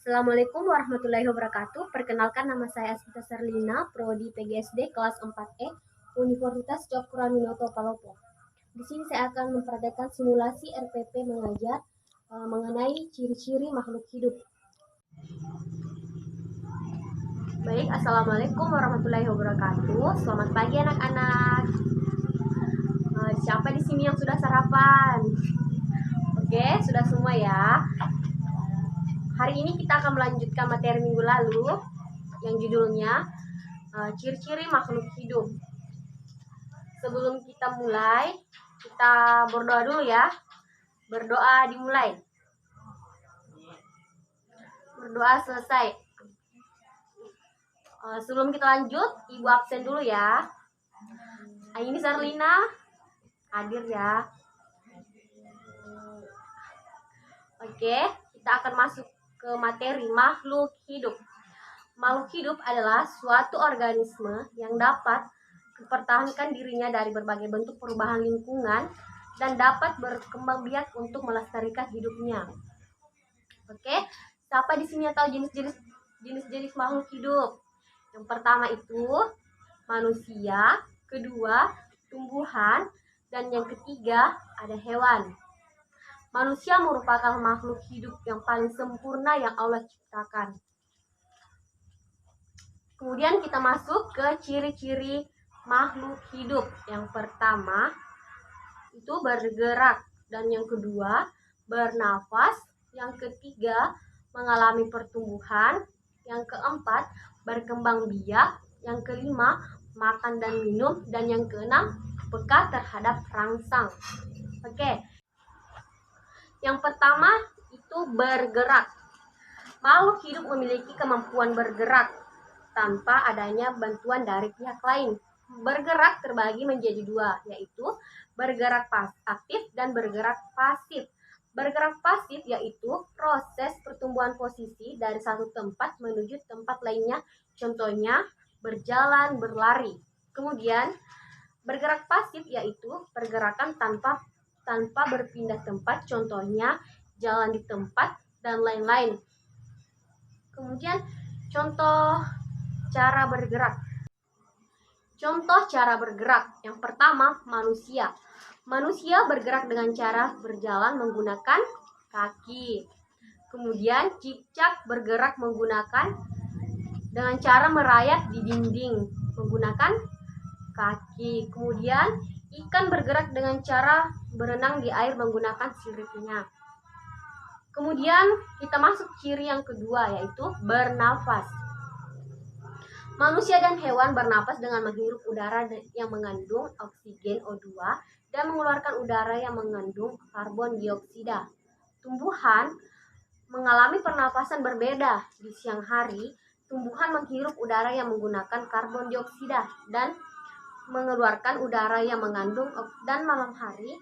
Assalamualaikum warahmatullahi wabarakatuh. Perkenalkan, nama saya Asita Serlina, Prodi PGSD kelas 4E, Universitas Cokroaminoto Palopo. Di sini saya akan mempraktekkan simulasi RPP mengajar mengenai ciri-ciri makhluk hidup. Baik, Assalamualaikum warahmatullahi wabarakatuh. Selamat pagi anak-anak. Siapa di sini yang sudah sarapan? Oke, sudah semua ya. Hari ini kita akan melanjutkan materi minggu lalu yang judulnya ciri-ciri makhluk hidup. Sebelum kita mulai, kita berdoa dulu ya. Berdoa dimulai. Berdoa selesai. Sebelum kita lanjut, Ibu absen dulu ya. Ini Sarlina hadir ya. Oke, kita akan masuk ke materi makhluk hidup. Makhluk hidup adalah suatu organisme yang dapat mempertahankan dirinya dari berbagai bentuk perubahan lingkungan dan dapat berkembang biak untuk melestarikan hidupnya. Oke, siapa di sini yang tahu jenis-jenis makhluk hidup? Yang pertama itu manusia, kedua tumbuhan, dan yang ketiga ada hewan. Manusia merupakan makhluk hidup yang paling sempurna yang Allah ciptakan. Kemudian kita masuk ke ciri-ciri makhluk hidup. Yang pertama itu bergerak, dan yang kedua bernafas, yang ketiga mengalami pertumbuhan, yang keempat berkembang biak, yang kelima makan dan minum, dan yang keenam peka terhadap rangsang. Oke. Yang pertama itu bergerak. Makhluk hidup memiliki kemampuan bergerak tanpa adanya bantuan dari pihak lain. Bergerak terbagi menjadi dua, yaitu bergerak aktif dan bergerak pasif. Bergerak pasif yaitu proses pertumbuhan posisi dari satu tempat menuju tempat lainnya, contohnya berjalan, berlari. Kemudian bergerak pasif yaitu pergerakan tanpa berpindah tempat, contohnya jalan di tempat dan lain-lain. Kemudian contoh cara bergerak. Contoh cara bergerak. Yang pertama, manusia. Manusia bergerak dengan cara berjalan menggunakan kaki. Kemudian cicak bergerak dengan cara merayap di dinding menggunakan kaki. Kemudian ikan bergerak dengan cara berenang di air menggunakan siripnya. Kemudian kita masuk ciri yang kedua, yaitu bernafas. Manusia dan hewan bernafas dengan menghirup udara yang mengandung oksigen O2 dan mengeluarkan udara yang mengandung karbon dioksida. Tumbuhan mengalami pernapasan berbeda. Di siang hari, tumbuhan menghirup udara yang menggunakan karbon dioksida dan mengeluarkan udara yang mengandung, dan malam hari.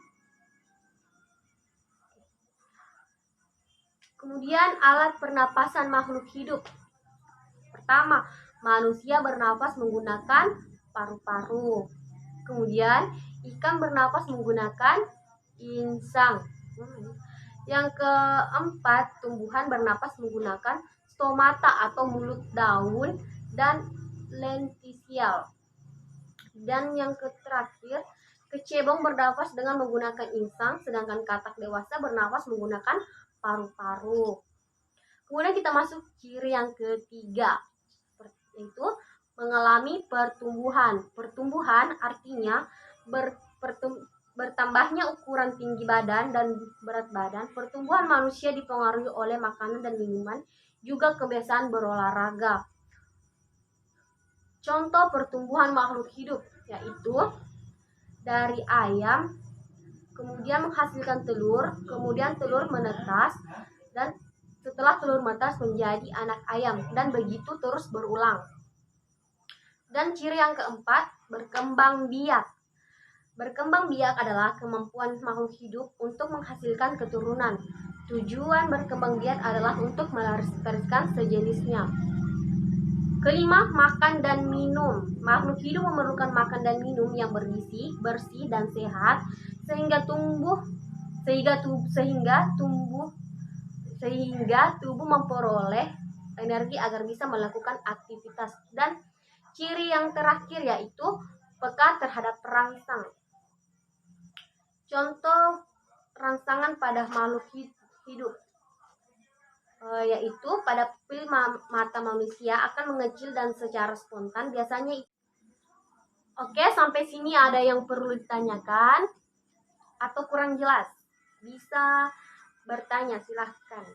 Kemudian alat pernapasan makhluk hidup. Pertama, manusia bernafas menggunakan paru-paru. Kemudian ikan bernafas menggunakan insang. Yang keempat, tumbuhan bernafas menggunakan stomata atau mulut daun dan lentisial. Dan yang terakhir, kecebong bernafas dengan menggunakan insang, sedangkan katak dewasa bernafas menggunakan paru-paru. Kemudian kita masuk ciri yang ketiga, yaitu mengalami pertumbuhan. Pertumbuhan artinya bertambahnya ukuran tinggi badan dan berat badan. Pertumbuhan manusia dipengaruhi oleh makanan dan minuman, juga kebiasaan berolahraga. Contoh pertumbuhan makhluk hidup yaitu dari ayam, kemudian menghasilkan telur, kemudian telur menetas, dan setelah telur menetas menjadi anak ayam, dan begitu terus berulang. Dan ciri yang keempat, berkembang biak. Berkembang biak adalah kemampuan makhluk hidup untuk menghasilkan keturunan. Tujuan berkembang biak adalah untuk melestarikan sejenisnya. Kelima, makan dan minum. Makhluk hidup memerlukan makan dan minum yang bergizi, bersih, dan sehat sehingga tubuh memperoleh energi agar bisa melakukan aktivitas. Dan ciri yang terakhir yaitu peka terhadap rangsang. Contoh rangsangan pada makhluk hidup yaitu pada pupil mata manusia akan mengecil dan secara spontan biasanya. Oke, sampai sini ada yang perlu ditanyakan atau kurang jelas? Bisa bertanya, silahkan.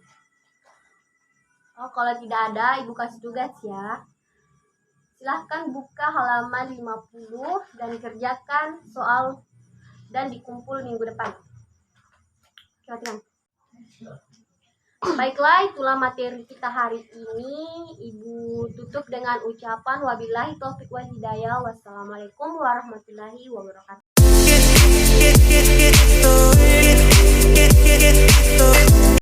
Oh, kalau tidak ada, Ibu kasih tugas ya. Silahkan buka halaman 50 dan kerjakan soal dan dikumpul minggu depan. Perhatikan. Baiklah, itulah materi kita hari ini. Ibu tutup dengan ucapan wabillahi taufiq wal hidayah. Wassalamualaikum warahmatullahi wabarakatuh.